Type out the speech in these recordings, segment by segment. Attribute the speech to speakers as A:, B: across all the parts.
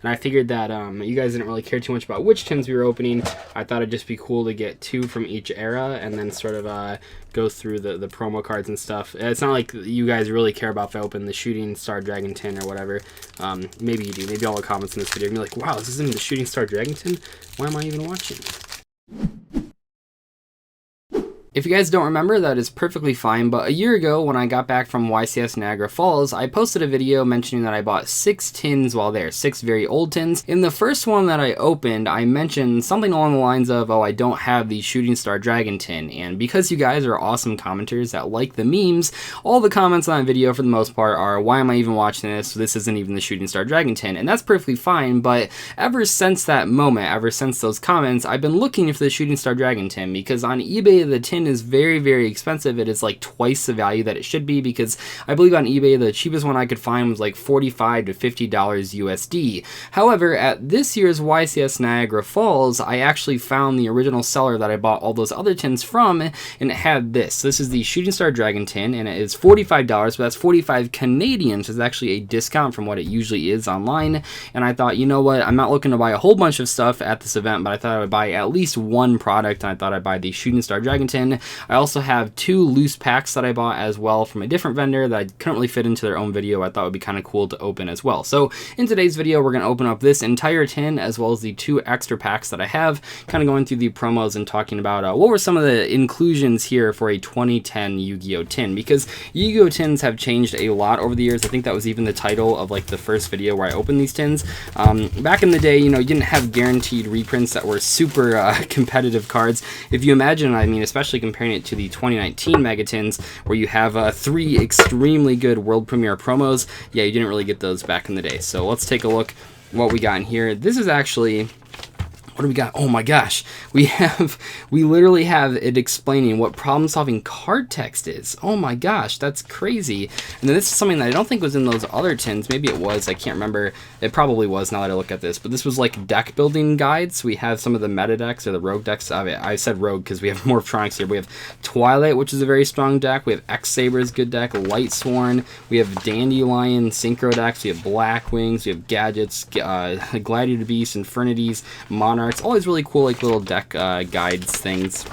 A: And I figured that you guys didn't really care too much about which tins we were opening. I thought it'd just be cool to get 2 from each era and then sort of go through the promo cards and stuff. It's not like you guys really care about if I open the Shooting Star Dragon tin or whatever. Maybe you do. Maybe all the comments in this video are going to be like, wow, this isn't the Shooting Star Dragon tin? Why am I even watching? If you guys don't remember, that is perfectly fine, but a year ago when I got back from YCS Niagara Falls, I posted a video mentioning that I bought 6 tins while there, 6 very old tins. In the first one that I opened, I mentioned something along the lines of, oh, I don't have the Shooting Star Dragon tin, and because you guys are awesome commenters that like the memes, all the comments on that video for the most part are, why am I even watching this? This isn't even the Shooting Star Dragon tin, and that's perfectly fine, but ever since that moment, ever since those comments, I've been looking for the Shooting Star Dragon tin, because on eBay the tin is very, very expensive. It is like twice the value that it should be, because I believe on eBay the cheapest one I could find was like $45 to $50 USD. However, at this year's YCS Niagara Falls, I actually found the original seller that I bought all those other tins from, and it had this. This is the Shooting Star Dragon tin, and it is $45, but that's 45 Canadian, so it's actually a discount from what it usually is online. And I thought, you know what, I'm not looking to buy a whole bunch of stuff at this event, but I thought I would buy at least one product, and I thought I'd buy the Shooting Star Dragon tin. I also have 2 loose packs that I bought as well from a different vendor that I couldn't really fit into their own video. I thought would be kind of cool to open as well. So in today's video, we're going to open up this entire tin as well as the 2 extra packs that I have, kind of going through the promos and talking about what were some of the inclusions here for a 2010 Yu-Gi-Oh tin, because Yu-Gi-Oh tins have changed a lot over the years. I think that was even the title of like the first video where I opened these tins. Back in the day, you know, you didn't have guaranteed reprints that were super competitive cards. If you imagine, I mean, especially comparing it to the 2019 Megatins, where you have 3 extremely good world premiere promos. Yeah, you didn't really get those back in the day. So let's take a look what we got in here. This is actually... what do we got? Oh my gosh, we literally have it explaining what problem-solving card text is. Oh my gosh, that's crazy. And then this is something that I don't think was in those other tins. Maybe it was, I can't remember. It probably was now that I look at this, but this was like deck building guides. We have some of the meta decks or the rogue decks. I said rogue because we have Morphtronics here. We have Twilight, which is a very strong deck. We have X-Saber's good deck, Light Sworn. We have Dandelion, Synchro decks. We have Black Wings. We have Gadgets, Gladiator Beasts, Infernities, Monarch. It's always really cool, like little deck guides things.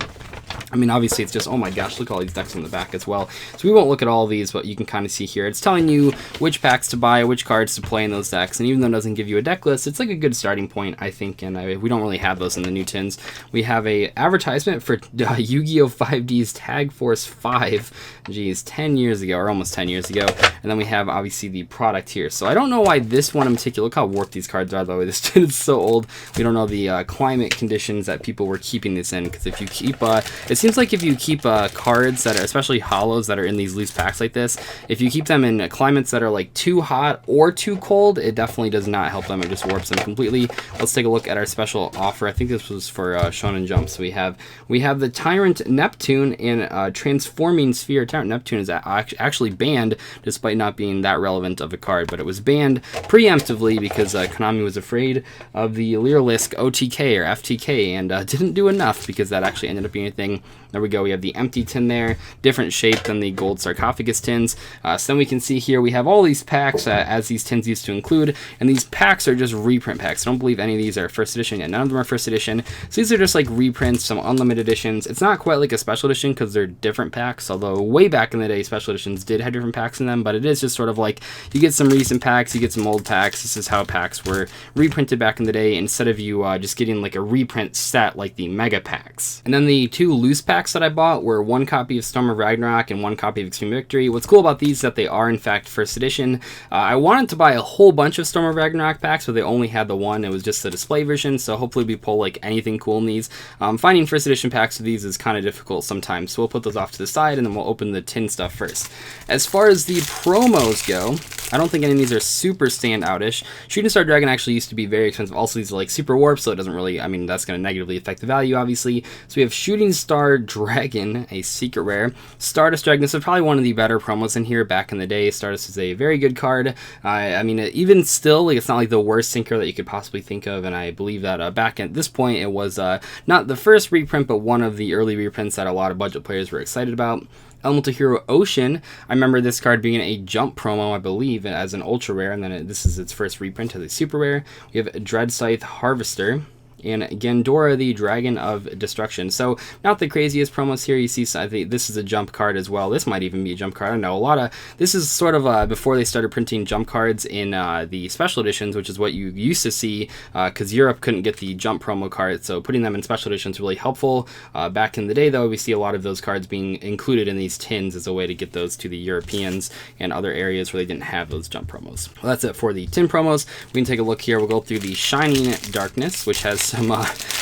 A: I mean, obviously, it's just, oh my gosh, look at all these decks in the back as well. So we won't look at all of these, but you can kind of see here. It's telling you which packs to buy, which cards to play in those decks. And even though it doesn't give you a deck list, it's like a good starting point, I think. And we don't really have those in the new tins. We have a advertisement for Yu-Gi-Oh! 5D's Tag Force 5. Geez, 10 years ago, or almost 10 years ago. And then we have, obviously, the product here. So I don't know why this one in particular, look how warped these cards are, though. This tin is so old. We don't know the climate conditions that people were keeping this in. Because if you keep, it seems like if you keep cards that are, especially holos that are in these loose packs like this, if you keep them in climates that are like too hot or too cold, it definitely does not help them. It just warps them completely. Let's take a look at our special offer. I think this was for Shonen Jump. So we have the Tyrant Neptune and Transforming Sphere. Tyrant Neptune is actually banned, despite not being that relevant of a card, but it was banned preemptively because Konami was afraid of the Lyrilisc OTK or FTK and didn't do enough, because that actually ended up being a thing. There we go. We have the empty tin there, different shape than the gold sarcophagus tins. So then we can see here we have all these packs as these tins used to include, and these packs are just reprint packs. I don't believe any of these are first edition, and none of them are first edition. So these are just like reprints, some unlimited editions. It's not quite like a special edition because they're different packs, although way back in the day special editions did have different packs in them, but it is just sort of like you get some recent packs, you get some old packs. This is how packs were reprinted back in the day, instead of you just getting like a reprint set like the mega packs. And then the 2 loose packs that I bought were 1 copy of Storm of Ragnarok and 1 copy of Extreme Victory. What's cool about these is that they are in fact first edition. I wanted to buy a whole bunch of Storm of Ragnarok packs, but they only had the one. It was just the display version, so hopefully we pull like anything cool in these. Finding first edition packs of these is kind of difficult sometimes, so we'll put those off to the side and then we'll open the tin stuff first. As far as the promos go, I don't think any of these are super standoutish. Shooting Star Dragon actually used to be very expensive. Also, these are like super warped, so it doesn't really, I mean, that's going to negatively affect the value, obviously. So we have Shooting Star Dragon, a secret rare. Stardust Dragon, this is probably one of the better promos in here back in the day. Stardust is a very good card. I mean, even still, like, it's not like the worst synchro that you could possibly think of, and I believe that back at this point, it was not the first reprint, but one of the early reprints that a lot of budget players were excited about. Elemental Hero Ocean, I remember this card being a jump promo, I believe, as an ultra rare, and then this is its first reprint as a super rare. We have Dread Scythe Harvester, and Gandora, the Dragon of Destruction. So not the craziest promos here. You see, I think this is a jump card as well. This might even be a jump card. I don't know. This is sort of before they started printing jump cards in the special editions, which is what you used to see, because Europe couldn't get the jump promo cards. So putting them in special editions is really helpful. Back in the day, though, we see a lot of those cards being included in these tins as a way to get those to the Europeans and other areas where they didn't have those jump promos. Well, that's it for the tin promos. We can take a look here. We'll go through the Shining Darkness, which has some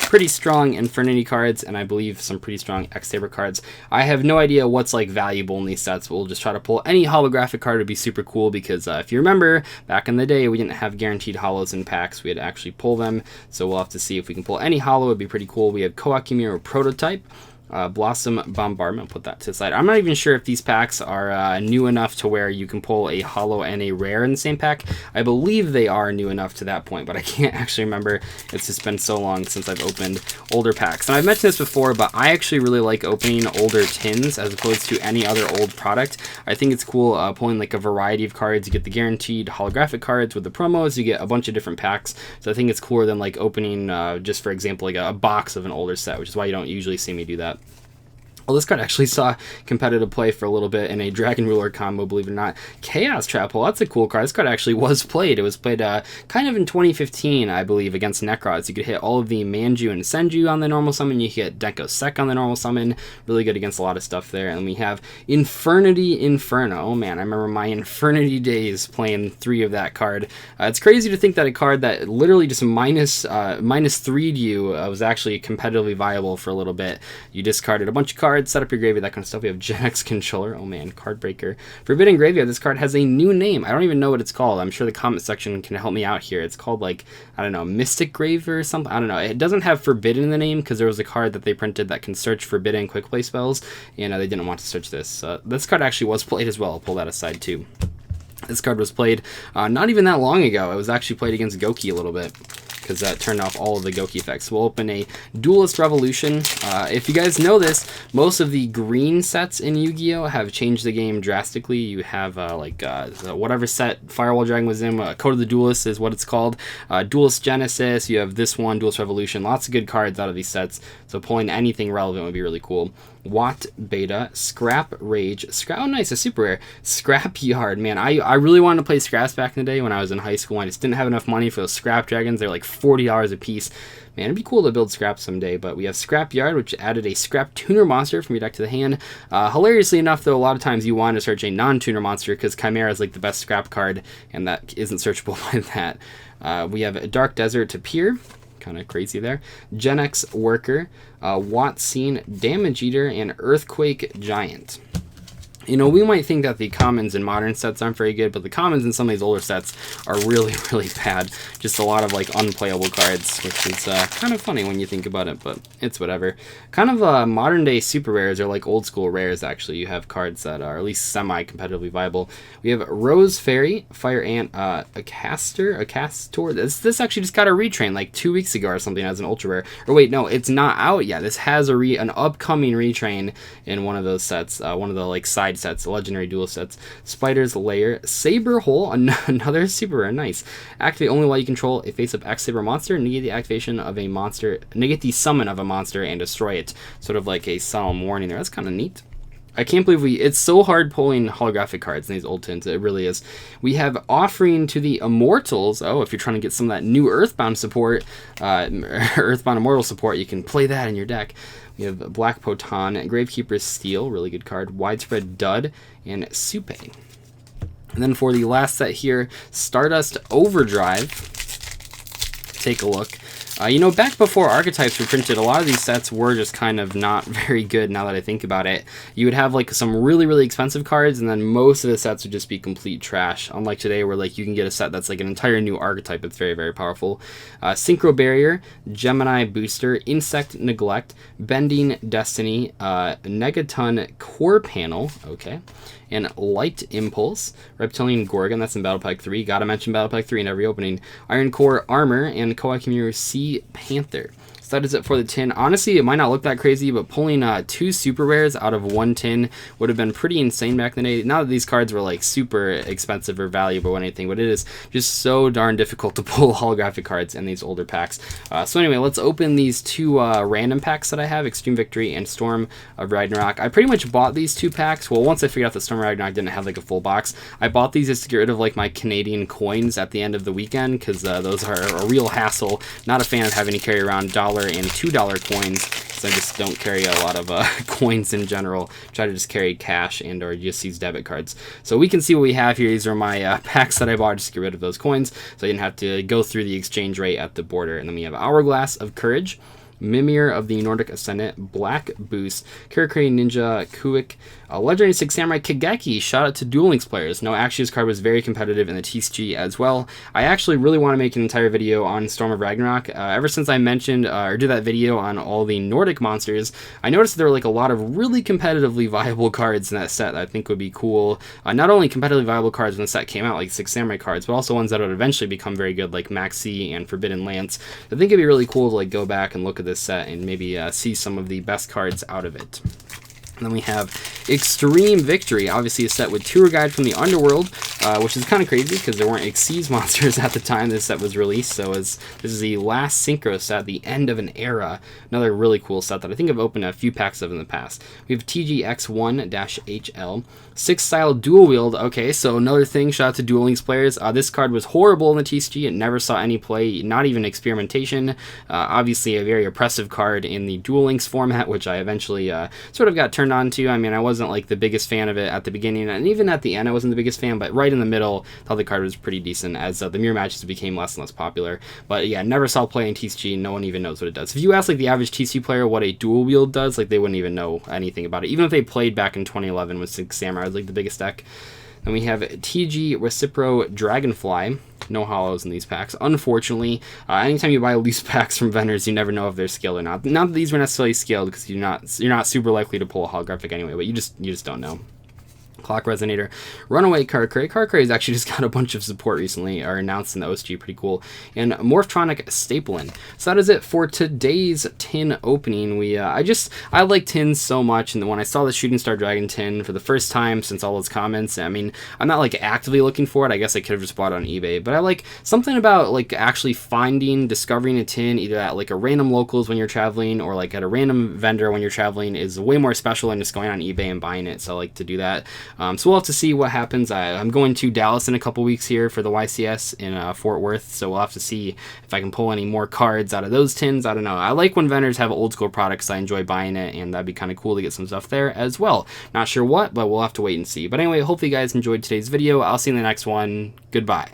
A: pretty strong Infernity cards, and I believe some pretty strong X-Saber cards. I have no idea what's like valuable in these sets, but we'll just try to pull any holographic card. Would be super cool, because if you remember, back in the day, we didn't have guaranteed holos in packs. We had to actually pull them, so we'll have to see if we can pull any holo. It'd be pretty cool. We have Koakimiro Prototype, Blossom Bombardment. Put that to the side. I'm not even sure if these packs are new enough to where you can pull a holo and a rare in the same pack. I believe they are new enough to that point, but I can't actually remember. It's just been so long since I've opened older packs. And I've mentioned this before, but I actually really like opening older tins as opposed to any other old product. I think it's cool pulling like a variety of cards. You get the guaranteed holographic cards with the promos. You get a bunch of different packs. So I think it's cooler than like opening, just for example, like a box of an older set, which is why you don't usually see me do that. Well, this card actually saw competitive play for a little bit in a Dragon Ruler combo, believe it or not. Chaos Trap Hole, that's a cool card. This card actually was played. It was played kind of in 2015, I believe, against Necrods. You could hit all of the Manju and Senju on the normal summon. You hit Denko Sec on the normal summon. Really good against a lot of stuff there. And we have Infernity Inferno. Oh man, I remember my Infernity days playing 3 of that card. It's crazy to think that a card that literally just minus 3'd you was actually competitively viable for a little bit. You discarded a bunch of cards, set up your graveyard, that kind of stuff. We have Gen X Controller. Oh man, Card Breaker. Forbidden Graveyard. This card has a new name. I don't even know what it's called. I'm sure the comment section can help me out here. It's called, like, I don't know, Mystic Grave or something. I don't know. It doesn't have Forbidden in the name because there was a card that they printed that can search Forbidden quick play spells, and they didn't want to search this. This card actually was played as well. I'll pull that aside too. This card was played not even that long ago. It was actually played against Goki a little bit, because that turned off all of the Goki effects. We'll open a Duelist Revolution. If you guys know this, most of the green sets in Yu-Gi-Oh! Have changed the game drastically. You have whatever set Firewall Dragon was in, Code of the Duelist is what it's called. Duelist Genesis, you have this one, Duelist Revolution. Lots of good cards out of these sets, so pulling anything relevant would be really cool. Watt Beta, Scrap Rage, oh nice, a super rare. Scrap Yard, man, I really wanted to play Scraps back in the day when I was in high school. I just didn't have enough money for those Scrap Dragons. They're like $40 a piece. Man, it'd be cool to build Scraps someday, but we have Scrap Yard, which added a Scrap Tuner monster from your deck to the hand. Hilariously enough, though, a lot of times you want to search a non-tuner monster because Chimera is like the best Scrap card, and that isn't searchable by that. We have a Dark Desert to Pier. Kind of crazy there. Gen X Worker, Watsine, Damage Eater, and Earthquake Giant. You know, we might think that the commons in modern sets aren't very good, but the commons in some of these older sets are really, really bad. Just a lot of, like, unplayable cards, which is kind of funny when you think about it, but it's whatever. Kind of modern-day super rares are like old-school rares, actually. You have cards that are at least semi-competitively viable. We have Rose Fairy, Fire Ant, a Castor. This actually just got a retrain, like 2 weeks ago or something as an ultra rare. Or wait, no, it's not out yet. This has an upcoming retrain in one of those sets, one of the, like, side sets, legendary duel sets. Spider's Lair, Saber Hole, another super rare, nice. Activate only while you control a face-up X-Saber monster, negate the activation of a monster, negate the summon of a monster, and destroy it. Sort of like a solemn warning there. That's kind of neat. I can't believe it's so hard pulling holographic cards in these old tins. It really is. We have Offering to the Immortals. Oh, if you're trying to get some of that new Earthbound support, Earthbound Immortal support, you can play that in your deck. We have Black Poton, Gravekeeper's Steel, really good card, Widespread Dud, and Supe. And then for the last set here, Stardust Overdrive. Take a look. You know, back before archetypes were printed, a lot of these sets were just kind of not very good now that I think about it. You would have like some really, really expensive cards, and then most of the sets would just be complete trash. Unlike today where like you can get a set that's like an entire new archetype that's very, very powerful. Synchro Barrier, Gemini Booster, Insect Neglect, Bending Destiny, Negaton Core Panel, okay, and Light Impulse, Reptilian Gorgon, that's in Battle Pack 3. Gotta mention Battle Pack 3 in every opening. Iron Core Armor, and Koakimiru Sea Panther. So So that is it for the tin. Honestly, it might not look that crazy, but pulling 2 super rares out of 1 tin would have been pretty insane back in the day. Not that these cards were like super expensive or valuable or anything, but it is just so darn difficult to pull holographic cards in these older packs. So anyway, let's open these 2 random packs that I have, Extreme Victory and Storm of Ragnarok. I pretty much bought these 2 packs. Well, once I figured out that Storm of Ragnarok didn't have like a full box, I bought these just to get rid of like my Canadian coins at the end of the weekend, because those are a real hassle. Not a fan of having to carry around $1 and $2 coins, so I just don't carry a lot of coins in general. Try to just carry cash and or just use debit cards. So we can see what we have here. These are my packs that I bought just to get rid of those coins, so I didn't have to go through the exchange rate at the border. And then we have Hourglass of Courage, Mimir of the Nordic Ascendant, Black Boost, Karakuri Ninja, Kuik, Legendary 6 Samurai Kageki. Shout out to Duel Links players. No, actually this card was very competitive in the TCG as well. I actually really want to make an entire video on Storm of Ragnarok. Ever since I mentioned or did that video on all the Nordic monsters, I noticed there were like a lot of really competitively viable cards in that set that I think would be cool. Not only competitively viable cards when the set came out, like 6 Samurai cards, but also ones that would eventually become very good, like Maxi and Forbidden Lance. I think it'd be really cool to like go back and look at this set and maybe see some of the best cards out of it. And then we have Extreme Victory, obviously a set with Tour Guide from the Underworld, which is kind of crazy because there weren't Xyz monsters at the time this set was released. So this is the last Synchro set, the end of an era. Another really cool set that I think I've opened a few packs of in the past. We have TGX1-HL, 6-style dual wield. Okay, so another thing, shout out to Duel Links players. This card was horrible in the TCG. It never saw any play, not even experimentation. Obviously a very oppressive card in the Duel Links format, which I eventually sort of got turned on to. I mean, I wasn't like the biggest fan of it at the beginning, and even at the end I wasn't the biggest fan, but right in the middle I thought the card was pretty decent as the mirror matches became less and less popular. But yeah, never saw play in TCG. No one even knows what it does. If you ask like the average TCG player what a dual wield does, like they wouldn't even know anything about it, even if they played back in 2011 with 6 Samurai. It was like the biggest deck. Then we have TG Recipro Dragonfly. No hollows in these packs, unfortunately. Anytime you buy loose packs from vendors, you never know if they're scaled or not. Not that these were necessarily scaled, because you're not super likely to pull a holographic anyway, but you just don't know. Clock Resonator, Runaway Karakuri. Karakuri has actually just got a bunch of support recently, or announced in the OSG, pretty cool. And Morphtronic Staplein. So that is it for today's tin opening. I like tins so much, and when I saw the Shooting Star Dragon tin for the first time since all those comments, I mean, I'm not like actively looking for it. I guess I could have just bought it on eBay, but I like something about like actually discovering a tin either at like a random locals when you're traveling or like at a random vendor when you're traveling is way more special than just going on eBay and buying it. So I like to do that. So we'll have to see what happens. I'm going to Dallas in a couple weeks here for the YCS in Fort Worth, so we'll have to see if I can pull any more cards out of those tins. I don't know. I like when vendors have old school products. I enjoy buying it, and that'd be kind of cool to get some stuff there as well. Not sure what, but we'll have to wait and see. But anyway, hopefully you guys enjoyed today's video. I'll see you in the next one. Goodbye.